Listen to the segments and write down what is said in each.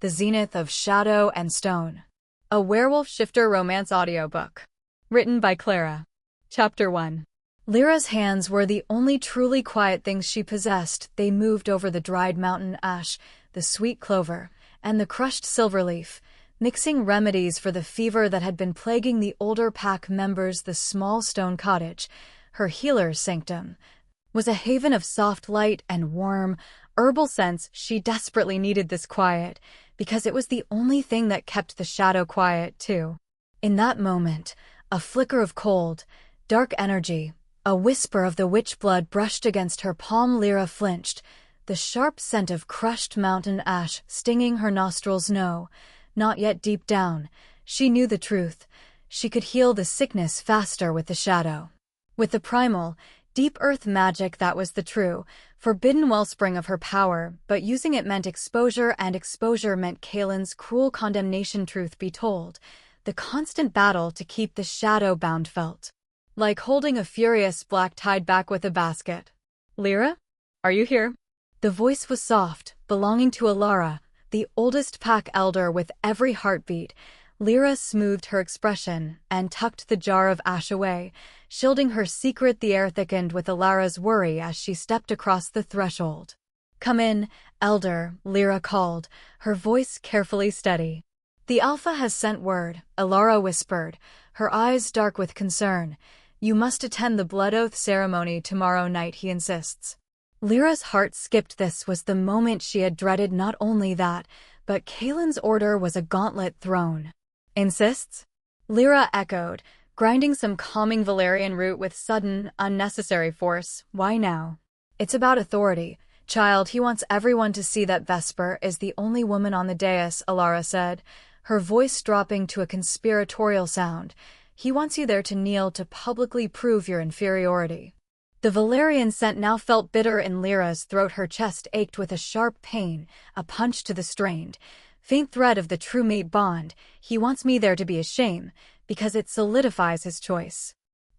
The Zenith of Shadow and Stone. A Werewolf Shifter Romance Audiobook. Written by Lira. Chapter 1. Lira's hands were the only truly quiet things she possessed. They moved over the dried mountain ash, the sweet clover, and the crushed silverleaf, mixing remedies for the fever that had been plaguing the older pack members. The small stone cottage, her healer's sanctum, was a haven of soft light and warm, herbal scents. She desperately needed this quiet, because it was the only thing that kept the shadow quiet, too. In that moment, a flicker of cold, dark energy, a whisper of the witch blood brushed against her palm. Lira flinched, the sharp scent of crushed mountain ash stinging her nostrils. No, not yet. Deep down, she knew the truth. She could heal the sickness faster with the shadow. With the primal, deep earth magic that was the true, forbidden wellspring of her power, but using it meant exposure, and exposure meant Kaelen's cruel condemnation. Truth be told, the constant battle to keep the shadow bound felt like holding a furious black tied back with a basket. "Lira? Are you here?" The voice was soft, belonging to Lira, the oldest pack elder. With every heartbeat, Lira smoothed her expression and tucked the jar of ash away, shielding her secret. The air thickened with Lira's worry as she stepped across the threshold. "Come in, elder," Lira called, her voice carefully steady. "The Alpha has sent word," Lira whispered, her eyes dark with concern. "You must attend the blood oath ceremony tomorrow night, he insists." Lira's heart skipped. This was the moment she had dreaded. Not only that, but Kaelen's order was a gauntlet thrown. "Insists?" Lira echoed, grinding some calming valerian root with sudden, unnecessary force. "Why now?" "It's about authority, child. He wants everyone to see that Vesper is the only woman on the dais," Lira said, her voice dropping to a conspiratorial sound. "He wants you there to kneel, to publicly prove your inferiority." The valerian scent now felt bitter in Lira's throat. Her chest ached with a sharp pain, a punch to the strained, faint thread of the true mate bond. "He wants me there to be a shame, because it solidifies his choice."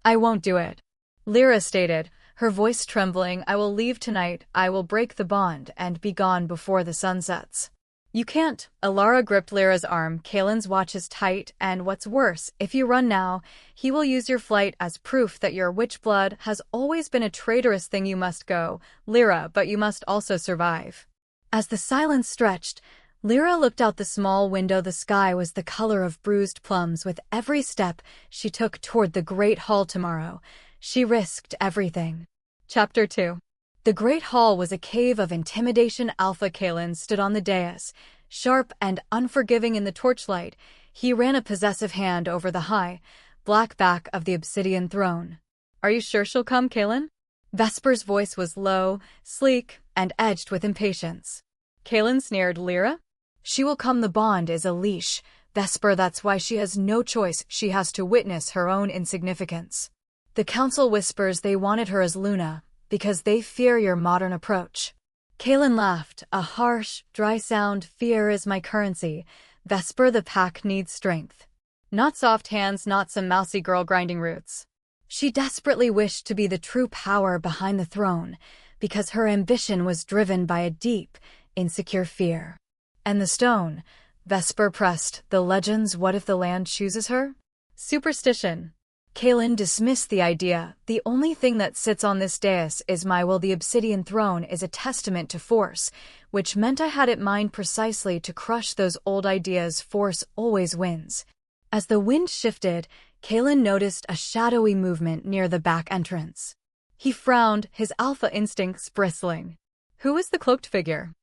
"I won't do it," Lira stated, her voice trembling. "I will leave tonight. I will break the bond and be gone before the sun sets." "You can't." Lira gripped Lira's arm. "Kaelen's watch is tight, and what's worse, if you run now, he will use your flight as proof that your witch blood has always been a traitorous thing. You must go, Lira, but you must also survive." As the silence stretched, Lira looked out the small window. The sky was the color of bruised plums. With every step she took toward the Great Hall tomorrow, she risked everything. Chapter 2. The Great Hall was a cave of intimidation. Alpha Kaelen stood on the dais, sharp and unforgiving in the torchlight. He ran a possessive hand over the high, black back of the obsidian throne. "Are you sure she'll come, Kaelen?" Vesper's voice was low, sleek, and edged with impatience. Kaelen sneered. "Lira? She will come. The bond is a leash, Vesper. That's why she has no choice. She has to witness her own insignificance. The council whispers they wanted her as Luna, because they fear your modern approach." Kaelen laughed, a harsh, dry sound. "Fear is my currency, Vesper. The pack needs strength. Not soft hands, not some mousy girl grinding roots." She desperately wished to be the true power behind the throne, because her ambition was driven by a deep, insecure fear. "And the stone," Vesper pressed. "The legends, what if the land chooses her?" "Superstition." Kaelen dismissed the idea. "The only thing that sits on this dais is my will. The obsidian throne is a testament to force, which meant I had it mine precisely to crush those old ideas. Force always wins." As the wind shifted, Kaelen noticed a shadowy movement near the back entrance. He frowned, his alpha instincts bristling. "Who is the cloaked figure?"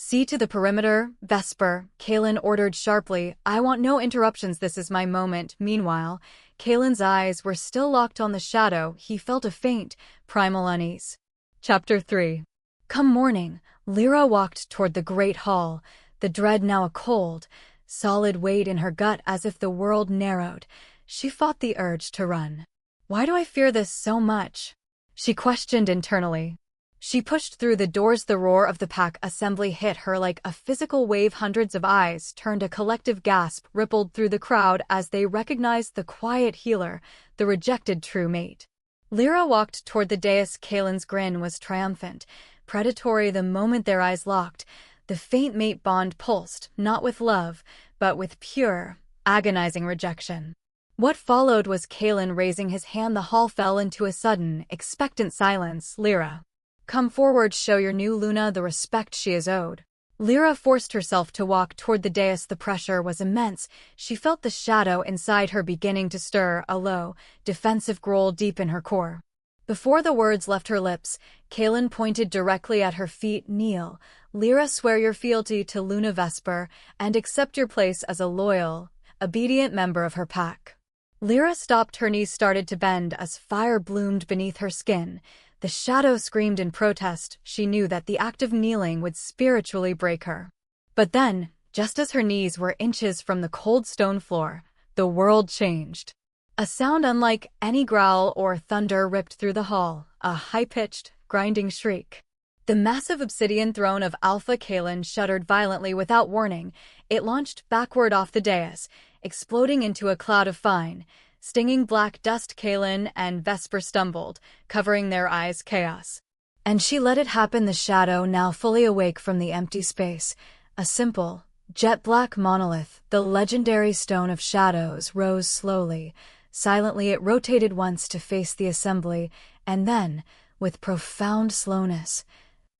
"See to the perimeter, Vesper," Kaelen ordered sharply. "I want no interruptions. This is my moment." Meanwhile, Kaelen's eyes were still locked on the shadow. He felt a faint, primal unease. Chapter 3. Come morning, Lira walked toward the Great Hall, the dread now a cold, solid weight in her gut. As if the world narrowed, she fought the urge to run. "Why do I fear this so much?" she questioned internally. She pushed through the doors. The roar of the pack assembly hit her like a physical wave. Hundreds of eyes turned. A collective gasp rippled through the crowd as they recognized the quiet healer, the rejected true mate. Lira walked toward the dais. Kaelen's grin was triumphant, predatory. The moment their eyes locked, The faint mate bond pulsed, not with love, but with pure, agonizing rejection. What followed was Kaelen raising his hand. The hall fell into a sudden, expectant silence. Lira. Come forward, show your new Luna the respect she is owed. Lira forced herself to walk toward the dais. The pressure was immense. She felt the shadow inside her beginning to stir, a low, defensive growl deep in her core. Before the words left her lips, Kaelen pointed directly at her feet. Kneel. Lira, swear your fealty to Luna Vesper, and accept your place as a loyal, obedient member of her pack. Lira stopped. Her knees started to bend as fire bloomed beneath her skin. The shadow screamed in protest. She knew that the act of kneeling would spiritually break her. But then, just as her knees were inches from the cold stone floor, the world changed. A sound unlike any growl or thunder ripped through the hall, a high-pitched, grinding shriek. The massive obsidian throne of Alpha Kaelen shuddered violently without warning. It launched backward off the dais, exploding into a cloud of fine, stinging black dust. Kaelen and Vesper stumbled, covering their eyes. Chaos. And she let it happen. The shadow, now fully awake from the empty space, a simple, jet-black monolith, the legendary Stone of Shadows, rose slowly. Silently it rotated once to face the assembly, and then, with profound slowness,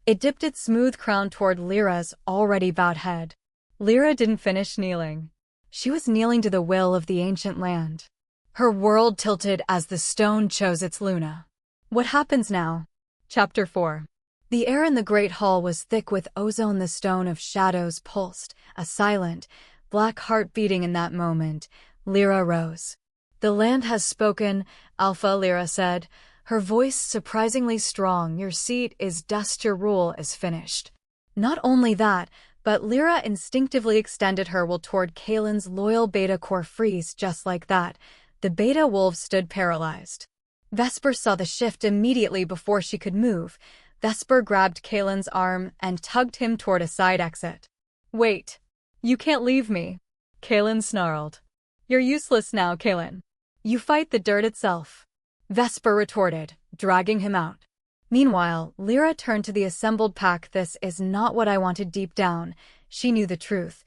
it dipped its smooth crown toward Lira's already bowed head. Lira didn't finish kneeling. She was kneeling to the will of the ancient land. Her world tilted as the stone chose its Luna. What happens now? Chapter 4. The air in the great hall was thick with ozone. The Stone of Shadows pulsed, a silent, black heart beating. In that moment, Lira rose. The land has spoken, Alpha, Lira said, her voice surprisingly strong. Your seat is dust, your rule is finished. Not only that, but Lira instinctively extended her will toward Kaelen's loyal beta core. Freeze. Just like that, the beta wolf stood paralyzed. Vesper saw the shift immediately before she could move. Vesper grabbed Kaelen's arm and tugged him toward a side exit. Wait. You can't leave me. Kaelen snarled. You're useless now, Kaelen. You fight the dirt itself. Vesper retorted, dragging him out. Meanwhile, Lira turned to the assembled pack. This is not what I wanted. Deep down, she knew the truth.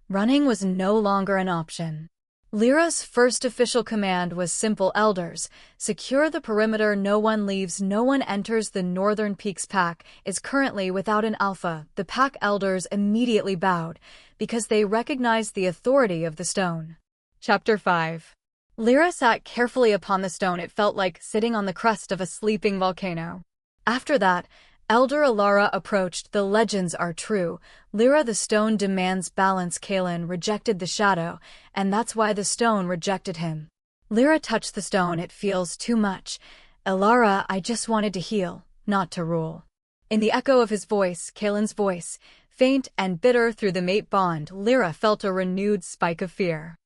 Running was no longer an option. Lira's first official command was simple. Elders, secure the perimeter. No one leaves, no one enters. The Northern Peaks pack is currently without an alpha. The pack elders immediately bowed, because they recognized the authority of the stone. Chapter 5. Lira sat carefully upon the stone. It felt like sitting on the crest of a sleeping volcano. After that, Elder Alara approached. The legends are true. Lira, the stone demands balance. Kaelen rejected the shadow, and that's why the stone rejected him. Lira touched the stone. It feels too much. Alara, I just wanted to heal, not to rule. In the echo of his voice, Kaelen's voice, faint and bitter through the mate bond, Lira felt a renewed spike of fear.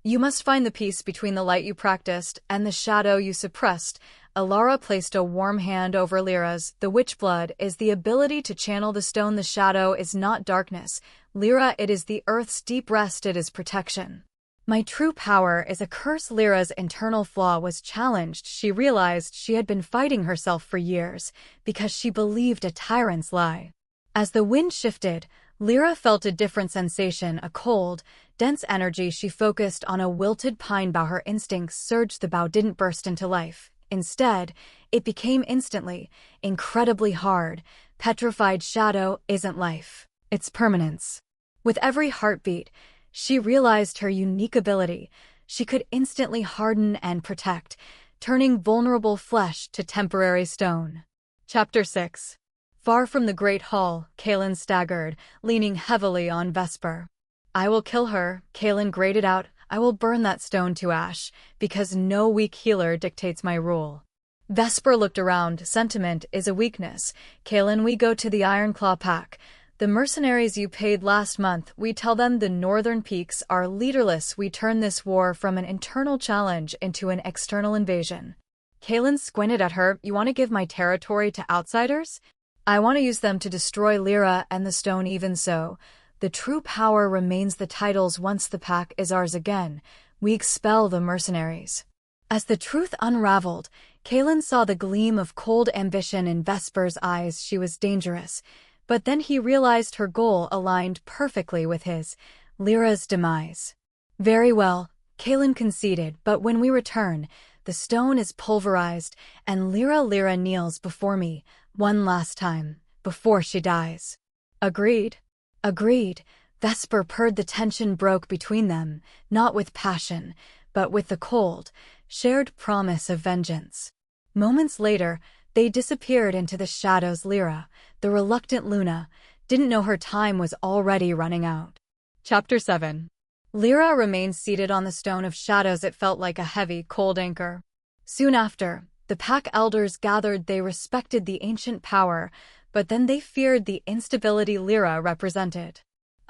You must find the peace between the light you practiced and the shadow you suppressed. Alara placed a warm hand over Lira's. The witch blood is the ability to channel the stone. The shadow is not darkness. Lira, it is the earth's deep rest. It is protection. My true power is a curse. Lira's internal flaw was challenged. She realized she had been fighting herself for years because she believed a tyrant's lie. As the wind shifted, Lira felt a different sensation, a cold, dense energy. She focused on a wilted pine bough. Her instincts surged. The bough didn't burst into life. Instead, it became instantly, incredibly hard. Petrified. Shadow isn't life, it's permanence. With every heartbeat, she realized her unique ability. She could instantly harden and protect, turning vulnerable flesh to temporary stone. Chapter 6. Far from the great hall, Kaelen staggered, leaning heavily on Vesper. I will kill her, Kaelen grated out. I will burn that stone to ash, because no weak healer dictates my rule. Vesper looked around. Sentiment is a weakness. Kaelen, we go to the Ironclaw pack. The mercenaries you paid last month, we tell them the Northern Peaks are leaderless. We turn this war from an internal challenge into an external invasion. Kaelen squinted at her. You want to give my territory to outsiders? I want to use them to destroy Lira and the stone. Even so, the true power remains the titles. Once the pack is ours again, we expel the mercenaries. As the truth unraveled, Kaelen saw the gleam of cold ambition in Vesper's eyes. She was dangerous, But then he realized her goal aligned perfectly with his, Lira's demise. Very well, Kaelen conceded, but when we return, the stone is pulverized and Lira kneels before me, one last time, before she dies. Agreed. Agreed. Vesper purred. The tension broke between them, not with passion, but with the cold, shared promise of vengeance. Moments later, they disappeared into the shadows. Lira, the reluctant Luna, didn't know her time was already running out. Chapter 7. Lira remained seated on the stone of shadows. It felt like a heavy, cold anchor. Soon after, the pack elders gathered. They respected the ancient power, but then they feared the instability Lira represented.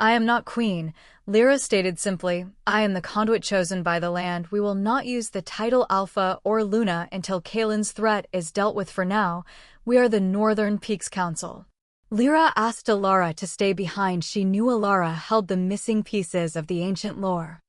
I am not queen, Lira stated simply. I am the conduit chosen by the land. We will not use the title Alpha or Luna until Kaelen's threat is dealt with. For now, we are the Northern Peaks Council. Lira asked Alara to stay behind. She knew Alara held the missing pieces of the ancient lore.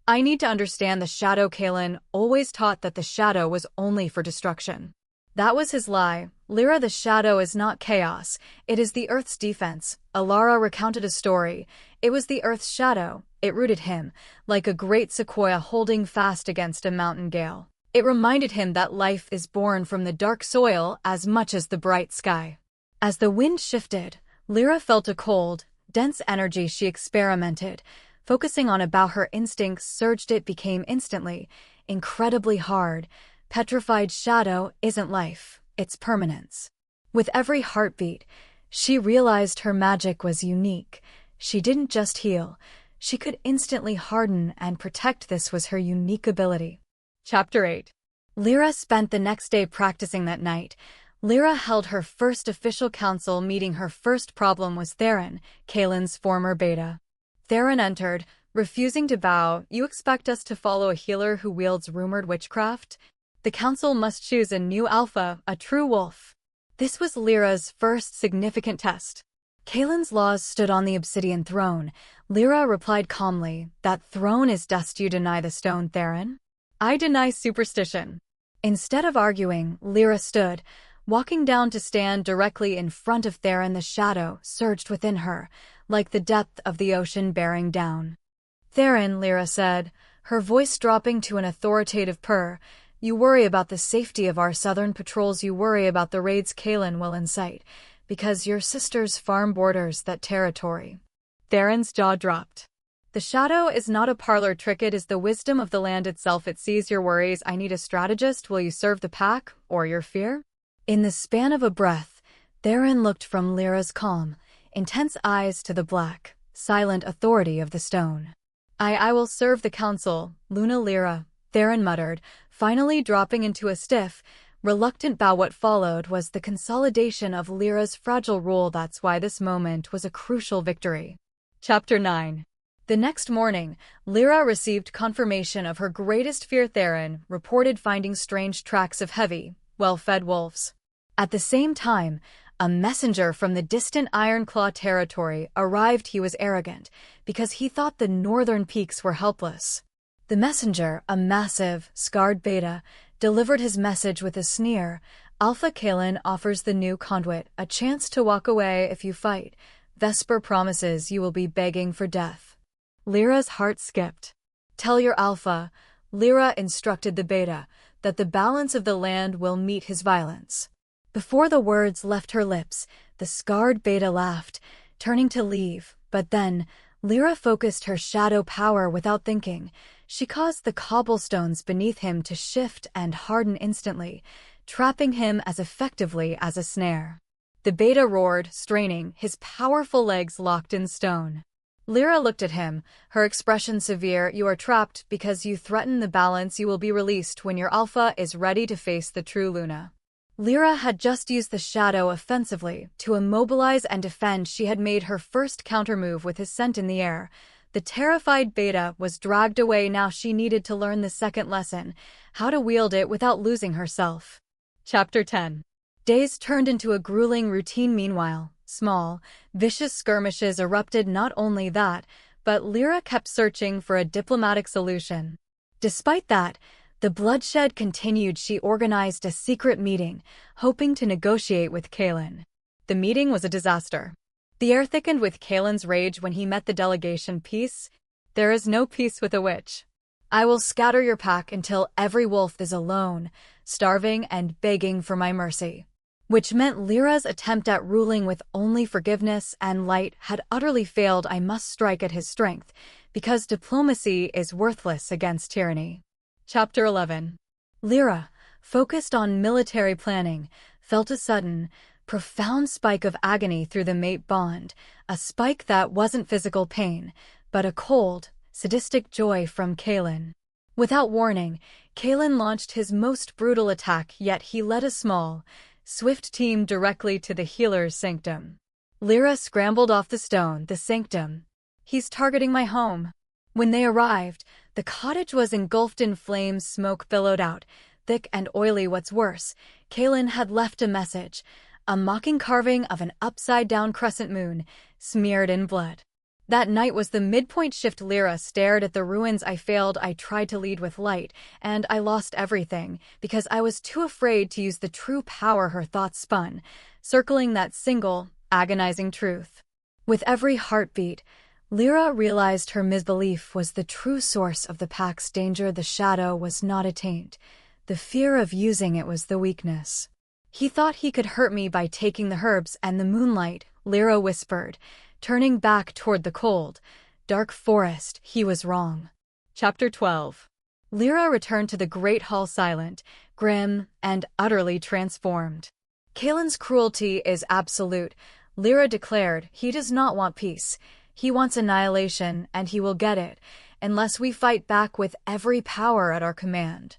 I need to understand the shadow. Kaelen always taught that the shadow was only for destruction. That was his lie. Lira, the shadow is not chaos, it is the Earth's defense. Alara recounted a story. It was the Earth's shadow. It rooted him, like a great sequoia holding fast against a mountain gale. It reminded him that life is born from the dark soil as much as the bright sky. As the wind shifted, Lira felt a cold, dense energy. She experimented, focusing on about her instincts surged. It became instantly, incredibly hard. Petrified shadow isn't life, it's permanence. With every heartbeat, she realized her magic was unique. She didn't just heal, she could instantly harden and protect. This was her unique ability. Chapter 8. Lira spent the next day practicing. That night, Lira held her first official council meeting. Her first problem was Theron, Kaelen's former beta. Theron entered, refusing to bow. You expect us to follow a healer who wields rumored witchcraft? The council must choose a new alpha, a true wolf. This was Lira's first significant test. Kaelen's laws stood on the obsidian throne. Lira replied calmly, that throne is dust. You deny the stone, Theron? I deny superstition. Instead of arguing, Lira stood, walking down to stand directly in front of Theron. The shadow surged within her, like the depth of the ocean bearing down. Theron, Lira said, her voice dropping to an authoritative purr, you worry about the safety of our southern patrols. You worry about the raids Kaelen will incite, because your sister's farm borders that territory. Theron's jaw dropped. The shadow is not a parlor trick. It is the wisdom of the land itself. It sees your worries. I need a strategist. Will you serve the pack, or your fear? In the span of a breath, Theron looked from Lira's calm, intense eyes to the black, silent authority of the stone. I will serve the council, Lira, Theron muttered, finally dropping into a stiff, reluctant bow. What followed was the consolidation of Lira's fragile rule. That's why this moment was a crucial victory. Chapter 9. The next morning, Lira received confirmation of her greatest fear. Theron reported finding strange tracks of heavy, well-fed wolves. At the same time, a messenger from the distant Ironclaw territory arrived. He was arrogant, because he thought the northern peaks were helpless. The messenger, a massive, scarred beta, delivered his message with a sneer. Alpha Kaelen offers the new conduit a chance to walk away if you fight. Vesper promises you will be begging for death. Lira's heart skipped. Tell your Alpha, Lira instructed the beta, that the balance of the land will meet his violence. Before the words left her lips, the scarred beta laughed, turning to leave, but then, Lira focused her shadow power without thinking. She caused the cobblestones beneath him to shift and harden instantly, trapping him as effectively as a snare. The beta roared, straining, his powerful legs locked in stone. Lira looked at him, her expression severe. You are trapped because you threaten the balance. You will be released when your Alpha is ready to face the true Luna. Lira had just used the shadow offensively to immobilize and defend. She had made her first countermove with his scent in the air. The terrified beta was dragged away. Now she needed to learn the second lesson, how to wield it without losing herself. Chapter 10. Days turned into a grueling routine. Meanwhile, small, vicious skirmishes erupted. Not only that, but Lira kept searching for a diplomatic solution. Despite that, the bloodshed continued. She organized a secret meeting, hoping to negotiate with Kaelen. The meeting was a disaster. The air thickened with Kaelen's rage when he met the delegation. Peace? There is no peace with a witch. I will scatter your pack until every wolf is alone, starving and begging for my mercy. Which meant Lira's attempt at ruling with only forgiveness and light had utterly failed. I must strike at his strength, because diplomacy is worthless against tyranny. Chapter 11. Lira, focused on military planning, felt a sudden, profound spike of agony through the mate bond, a spike that wasn't physical pain, but a cold, sadistic joy from Kaelen. Without warning, Kaelen launched his most brutal attack, yet he led a small, swift team directly to the healer's sanctum. Lira scrambled off the stone. The sanctum. He's targeting my home. When they arrived, the cottage was engulfed in flames. Smoke billowed out, thick and oily. What's worse, Kaelen had left a message, a mocking carving of an upside-down crescent moon, smeared in blood. That night was the midpoint shift. Lira stared at the ruins. I failed. I tried to lead with light, and I lost everything, because I was too afraid to use the true power. Her thoughts spun, circling that single, agonizing truth. With every heartbeat, Lira realized her misbelief was the true source of the pack's danger. The shadow was not a taint. The fear of using it was the weakness. He thought he could hurt me by taking the herbs and the moonlight, Lira whispered, turning back toward the cold, dark forest. He was wrong. Chapter 12. Lira returned to the great hall silent, grim, and utterly transformed. Kaelen's cruelty is absolute, Lira declared. He does not want peace. He wants annihilation, and he will get it, unless we fight back with every power at our command.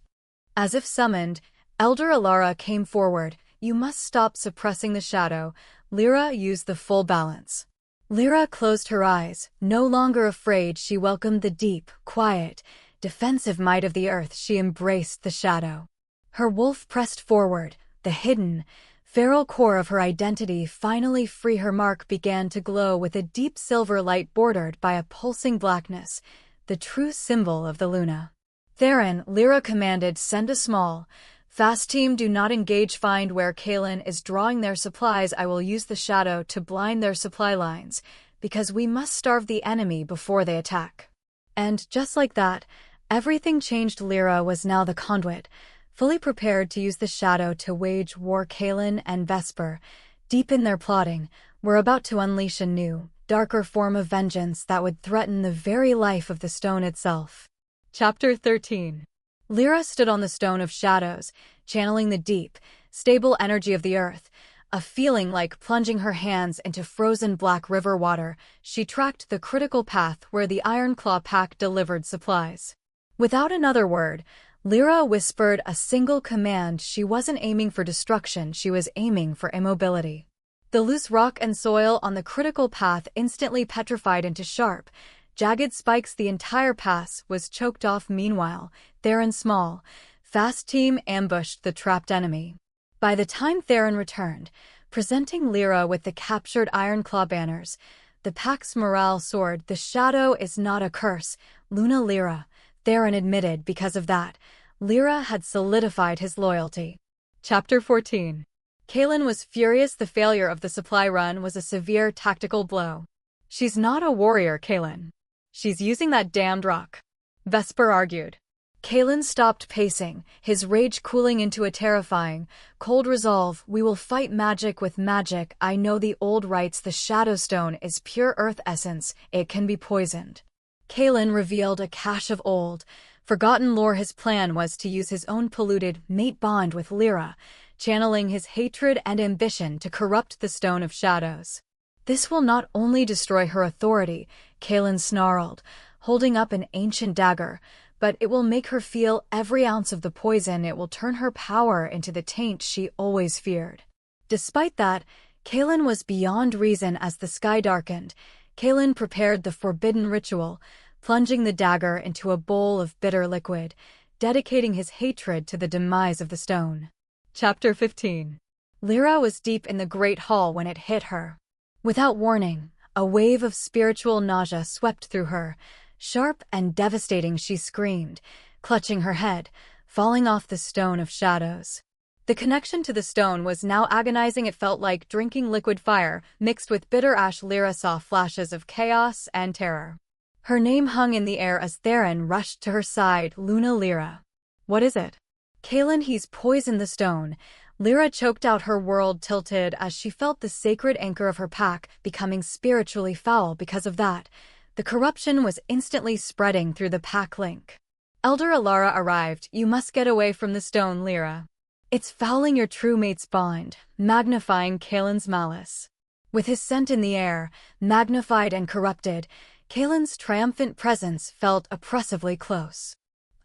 As if summoned, Elder Alara came forward. You must stop suppressing the shadow. Lira used the full balance. Lira closed her eyes. No longer afraid, she welcomed the deep, quiet, defensive might of the earth. She embraced the shadow. Her wolf pressed forward, the hidden, feral core of her identity finally free. Her mark began to glow with a deep silver light bordered by a pulsing blackness, the true symbol of the Luna. Theron, Lira commanded, send a small, fast team. Do not engage. Find where Kaelen is drawing their supplies. I will use the shadow to blind their supply lines, because we must starve the enemy before they attack. And just like that, everything changed. Lira was now the conduit, fully prepared to use the shadow to wage war. Kaelen and Vesper, deep in their plotting, were about to unleash a new, darker form of vengeance that would threaten the very life of the stone itself. Chapter 13. Lira stood on the stone of shadows, channeling the deep, stable energy of the earth, a feeling like plunging her hands into frozen black river water. She tracked the critical path where the Ironclaw pack delivered supplies. Without another word, Lira whispered a single command. She wasn't aiming for destruction, she was aiming for immobility. The loose rock and soil on the critical path instantly petrified into sharp, jagged spikes. The entire pass was choked off. Meanwhile, Theron's small, fast team ambushed the trapped enemy. By the time Theron returned, presenting Lira with the captured Ironclaw banners, the pack's morale soared. The shadow is not a curse, Luna. Lira, Theron admitted. Because of that, Lira had solidified his loyalty. Chapter 14. Kaelen was furious. The failure of the supply run was a severe tactical blow. She's not a warrior, Kaelen. She's using that damned rock, Vesper argued. Kaelen stopped pacing, his rage cooling into a terrifying, cold resolve. We will fight magic with magic. I know the old rites. The Shadowstone is pure earth essence. It can be poisoned. Kaelen revealed a cache of old, forgotten lore. His plan was to use his own polluted mate bond with Lira, channeling his hatred and ambition to corrupt the Stone of Shadows. This will not only destroy her authority, Kaelen snarled, holding up an ancient dagger, but it will make her feel every ounce of the poison. It will turn her power into the taint she always feared. Despite that, Kaelen was beyond reason. As the sky darkened, Kaelen prepared the forbidden ritual, plunging the dagger into a bowl of bitter liquid, dedicating his hatred to the demise of the stone. Chapter 15. Lira was deep in the great hall when it hit her. Without warning, a wave of spiritual nausea swept through her, sharp and devastating. She screamed, clutching her head, falling off the Stone of Shadows. The connection to the stone was now agonizing. It felt like drinking liquid fire, mixed with bitter ash. Lira saw flashes of chaos and terror. Her name hung in the air as Theron rushed to her side. Luna. Lira. What is it? Kaelen, he's poisoned the stone. Lira choked out, her world tilted as she felt the sacred anchor of her pack becoming spiritually foul because of that. The corruption was instantly spreading through the pack link. Elder Alara arrived. You must get away from the stone, Lira. It's fouling your true mate's bond, magnifying Kaelen's malice. With his scent in the air, magnified and corrupted, Kaelen's triumphant presence felt oppressively close.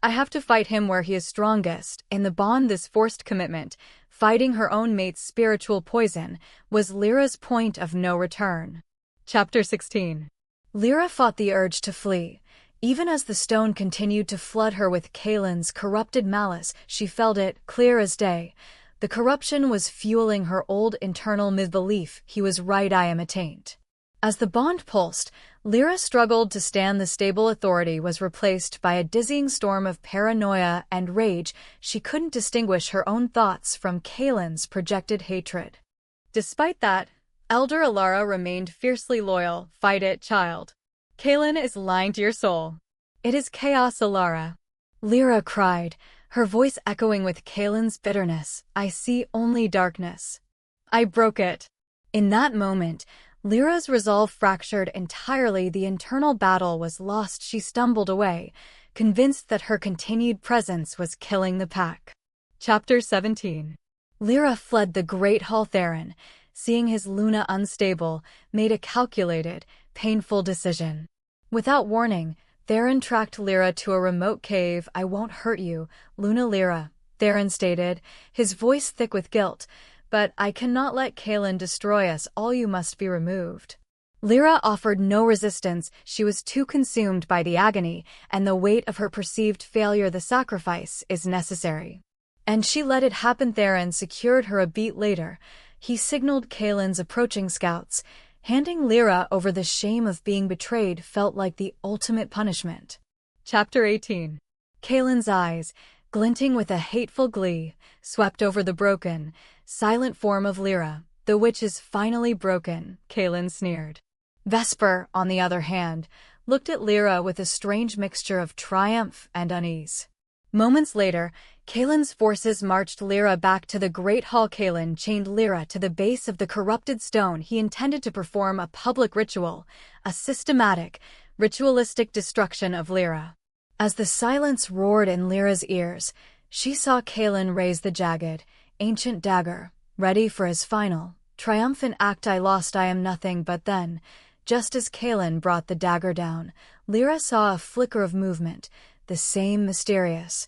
I have to fight him where he is strongest. In the bond, this forced commitment, fighting her own mate's spiritual poison, was Lyra's point of no return. Chapter 16. Lira fought the urge to flee. Even as the stone continued to flood her with Kaelen's corrupted malice, she felt it, clear as day. The corruption was fueling her old internal misbelief. He was right, I am a taint. As the bond pulsed, Lira struggled to stand. The stable authority was replaced by a dizzying storm of paranoia and rage. She couldn't distinguish her own thoughts from Kaelen's projected hatred. Despite that, Elder Alara remained fiercely loyal. Fight it, child. Kaelen is lying to your soul. It is chaos, Alara. Lira cried, her voice echoing with Kaelen's bitterness. I see only darkness. I broke it. In that moment, Lyra's resolve fractured entirely. The internal battle was lost. She stumbled away, convinced that her continued presence was killing the pack. Chapter 17. Lira fled the Great Hall. Theron, seeing his Luna unstable, made a calculated, painful decision. Without warning, Theron tracked Lira to a remote cave. I won't hurt you, Luna. Lira, Theron stated, his voice thick with guilt. But I cannot let Kaelen destroy us all. You must be removed. Lira offered no resistance. She was too consumed by the agony and the weight of her perceived failure. The sacrifice is necessary. And she let it happen. Theron secured her. A beat later, he signaled Kaelen's approaching scouts. Handing Lira over the shame of being betrayed felt like the ultimate punishment. Chapter 18. Kaelen's eyes, glinting with a hateful glee, swept over the broken, silent form of Lira. The witch is finally broken, Kaelen sneered. Vesper, on the other hand, looked at Lira with a strange mixture of triumph and unease. Moments later, Kaelen's forces marched Lira back to the Great Hall. Kaelen chained Lira to the base of the corrupted stone. He intended to perform a public ritual, a systematic, ritualistic destruction of Lira. As the silence roared in Lyra's ears, she saw Kaelen raise the jagged, ancient dagger, ready for his final, triumphant act. I lost, I am nothing. But then, just as Kaelen brought the dagger down, Lira saw a flicker of movement, the same mysterious,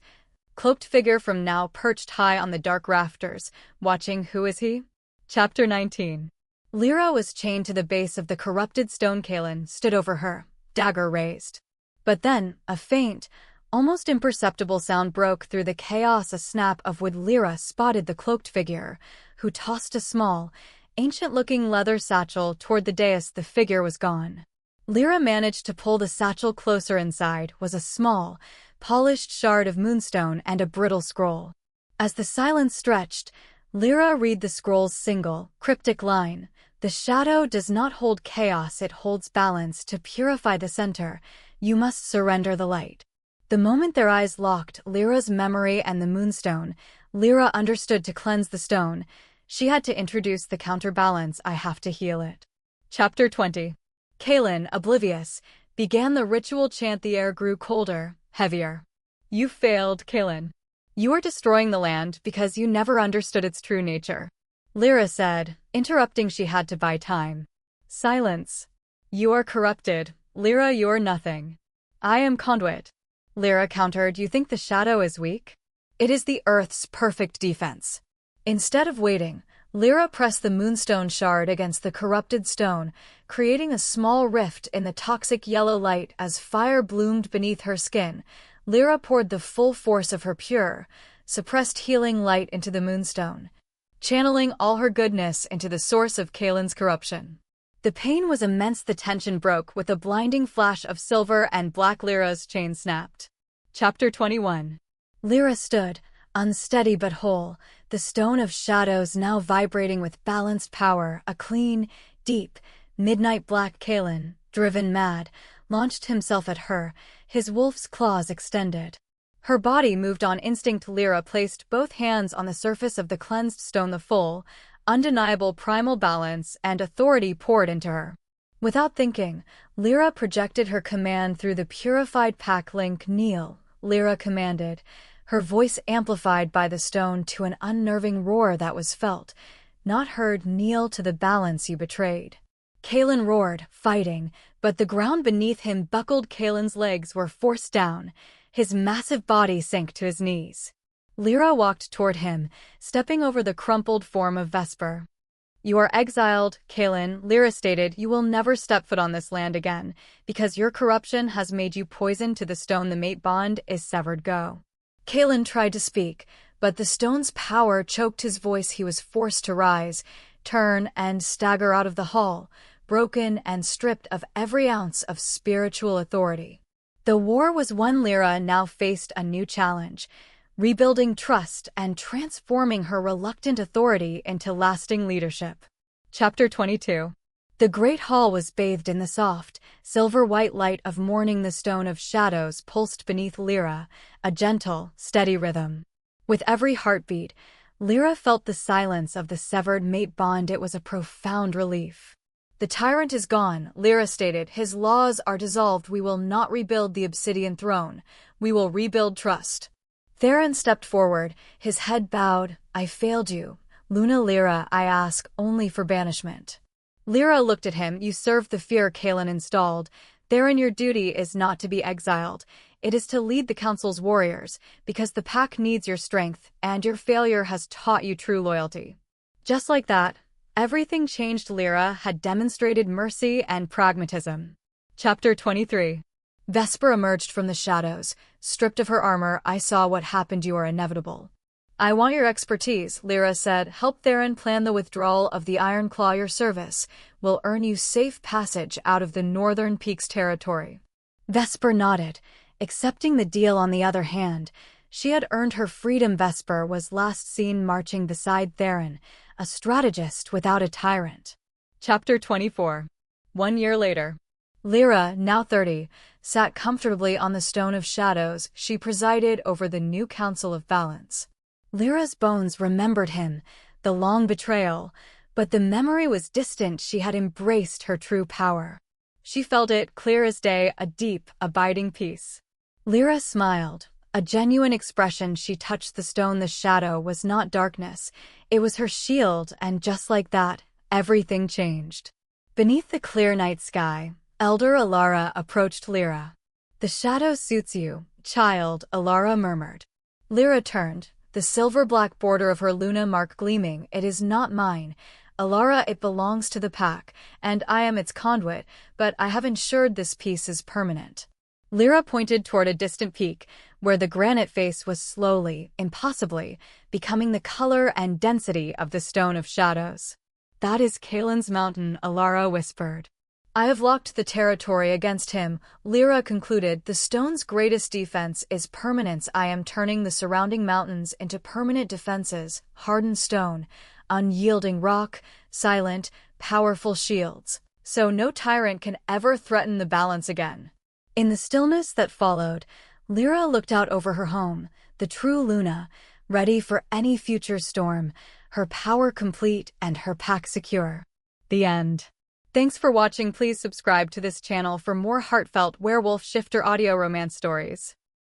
cloaked figure from now perched high on the dark rafters, watching. Who is he? Chapter 19. Lira was chained to the base of the corrupted stone. Kaelen stood over her, dagger raised. But then, a faint, almost imperceptible sound broke through the chaos. A snap of wood. Lira spotted the cloaked figure, who tossed a small, ancient-looking leather satchel toward the dais. The figure was gone. Lira managed to pull the satchel closer. Inside was a small, polished shard of moonstone and a brittle scroll. As the silence stretched, Lira read the scroll's single, cryptic line. The shadow does not hold chaos, it holds balance. To purify the center, you must surrender the light. The moment their eyes locked, Lyra's memory and the moonstone, Lira understood. To cleanse the stone, she had to introduce the counterbalance. I have to heal it. Chapter 20. Kaelen, oblivious, began the ritual chant. The air grew colder, heavier. You failed, Kaelen. You are destroying the land because you never understood its true nature. Lira said, interrupting. She had to buy time. Silence. You are corrupted. Lira, you're nothing. I am conduit. Lira countered. You think the shadow is weak? It is the Earth's perfect defense. Instead of waiting, Lira pressed the moonstone shard against the corrupted stone, creating a small rift in the toxic yellow light. As fire bloomed beneath her skin, Lira poured the full force of her pure, suppressed healing light into the moonstone, channeling all her goodness into the source of Kaelen's corruption. The pain was immense. The tension broke with a blinding flash of silver and black. Lira's chain snapped. Chapter 21. Lira stood, Unsteady but whole, the stone of shadows now vibrating with balanced power, a clean, deep, midnight black Kaelen, driven mad, launched himself at her, his wolf's claws extended. Her body moved on instinct. Lira placed both hands on the surface of the cleansed stone. The full, undeniable primal balance and authority poured into her. Without thinking, Lira projected her command through the purified pack link. Kneel, Lira commanded, her voice amplified by the stone to an unnerving roar that was felt, not heard. Kneel to the balance you betrayed. Kaelen roared, fighting, but the ground beneath him buckled. Kaelen's legs were forced down, his massive body sank to his knees. Lira walked toward him, stepping over the crumpled form of Vesper. You are exiled, Kaelen, Lira stated. You will never step foot on this land again, because your corruption has made you poison to the stone. The mate bond is severed. Go. Kaelen tried to speak, but the stone's power choked his voice. He was forced to rise, turn, and stagger out of the hall, broken and stripped of every ounce of spiritual authority. The war was won. Lira now faced a new challenge, rebuilding trust and transforming her reluctant authority into lasting leadership. Chapter 22. The great hall was bathed in the soft, silver-white light of morning. The stone of shadows pulsed beneath Lira, a gentle, steady rhythm. With every heartbeat, Lira felt the silence of the severed mate bond. It was a profound relief. The tyrant is gone, Lira stated. His laws are dissolved. We will not rebuild the obsidian throne. We will rebuild trust. Theron stepped forward, his head bowed. I failed you, Luna. Lira, I ask only for banishment. Lira looked at him. You serve the fear Kaelen installed. Theron, your duty is not to be exiled. It is to lead the council's warriors, because the pack needs your strength, and your failure has taught you true loyalty. Just like that, everything changed. Lira had demonstrated mercy and pragmatism. Chapter 23. Vesper emerged from the shadows, stripped of her armor. I saw what happened. You are inevitable. I want your expertise, Lira said. Help Theron plan the withdrawal of the Iron Claw. Your service will earn you safe passage out of the Northern Peaks territory. Vesper nodded, accepting the deal. On the other hand, she had earned her freedom. Vesper was last seen marching beside Theron, a strategist without a tyrant. Chapter 24. 1 year later. Lira, now 30, sat comfortably on the Stone of Shadows. She presided over the new Council of Balance. Lira's bones remembered him, the long betrayal, but the memory was distant. She had embraced her true power. She felt it clear as day, a deep, abiding peace. Lira smiled, a genuine expression. She touched the stone. The shadow was not darkness, it was her shield, and just like that, everything changed. Beneath the clear night sky, Elder Alara approached Lira. The shadow suits you, child, Alara murmured. Lira turned, the silver-black border of her Luna mark gleaming. It is not mine, Alara. It belongs to the pack, and I am its conduit, but I have ensured this piece is permanent. Lira pointed toward a distant peak, where the granite face was slowly, impossibly, becoming the color and density of the Stone of Shadows. That is Kaelen's mountain, Alara whispered. I have locked the territory against him, Lira concluded. The stone's greatest defense is permanence. I am turning the surrounding mountains into permanent defenses, hardened stone, unyielding rock, silent, powerful shields. So no tyrant can ever threaten the balance again. In the stillness that followed, Lira looked out over her home, the true Luna, ready for any future storm, her power complete and her pack secure. The end. Thanks for watching. Please subscribe to this channel for more heartfelt werewolf shifter audio romance stories.